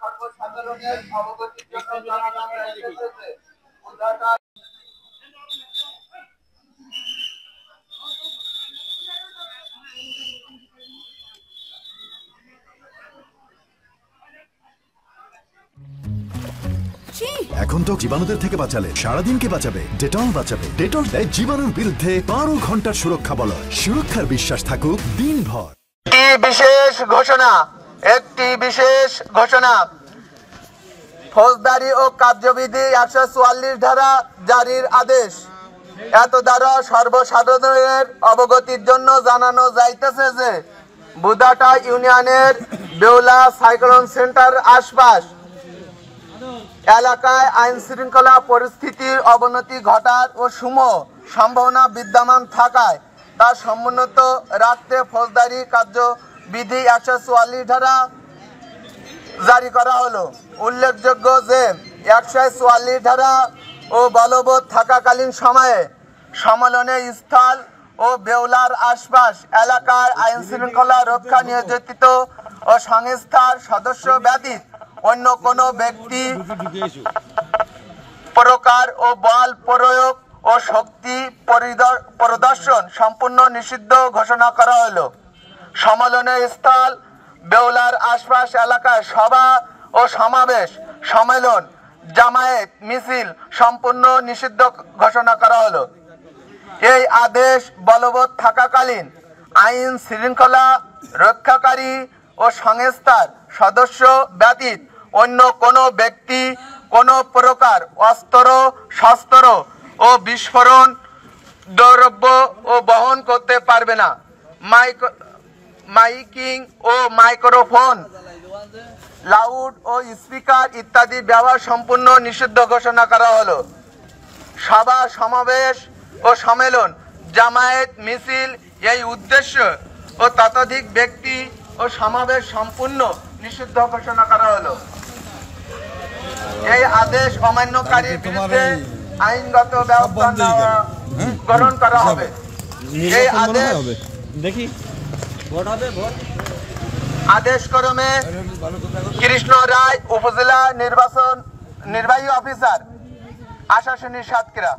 সর্বসাধারণের অবগতির জন্য জানানো হয়েছে। এখন তো জীবাণুদের থেকে বাঁচালে সারাদিন কে বাঁচাবে? ডেটল বাঁচাবে। ডেটল দেয় জীবাণুর বিরুদ্ধে 12 ঘন্টার সুরক্ষা বলয়। সুরক্ষার বিশ্বাস থাকুক দিনভর। একটি বিশেষ ঘোষণা ফৌজদারি ও কার্যবিধি 144 ধারা জারির আদেশ। এত দ্বারা সর্বসাধারণের অবগতির জন্য জানানো যাইতেছে যে বুদাটা ইউনিয়নের বেউলা সাইক্লোন সেন্টার আশপাশ এলাকায় আইন শৃঙ্খলা পরিস্থিতির অবনতি ঘটার ও সম্ভাবনা বিদ্যমান থাকায় তা সমুন্নত রাখতে ফৌজদারি কার্যবিধি 144 ধারা জারি করা হলো। উল্লেখযোগ্য যে 144 ধারা ও বলবৎ থাকাকালীন সময়ে সম্মেলনের স্থল ও বেউলার আশপাশ এলাকার আইন শৃঙ্খলা রক্ষা নিয়োজিত ও সংস্থার সদস্য ব্যতীত অন্য কোনো ব্যক্তি প্রকার ও বল প্রয়োগ ও শক্তি প্রদর্শন সম্পূর্ণ নিষিদ্ধ ঘোষণা করা হলো। সম্মেলনের স্থল বেউলার আশপাশ এলাকায় সভা ও সমাবেশ সম্মেলন জামায়াত মিছিল সম্পূর্ণ নিষিদ্ধ ঘোষণা করা হলো। এই আদেশ বলবৎ থাকাকালীন আইন শৃঙ্খলা রক্ষাকারী ও সংস্থার সদস্য ব্যতীত অন্য কোনো ব্যক্তি কোনো প্রকার অস্ত্র শস্ত্র ও বিস্ফোরণ দ্রব্য ও বহন করতে পারবে না। মাইকিং ও মাইক্রোফোন লাউড ও স্পিকার ইত্যাদি ব্যবহার সম্পূর্ণ নিষিদ্ধ ঘোষণা করা হলো। সভা সমাবেশ ও সম্মেলন জামায়াত মিছিল এই উদ্দেশ্য ও ততোধিক ব্যক্তি ও সমাবেশ সম্পূর্ণ নিষিদ্ধ ঘোষণা করা হলো। এই আদেশ অমান্যকারীর বিরুদ্ধে আইনগত ব্যবস্থা গ্রহণ করা হবে। এই আদেশ আদেশক্রমে কৃষ্ণ রায় উপজেলা নির্বাহী অফিসার আশাশুনি সাতক্ষীরা।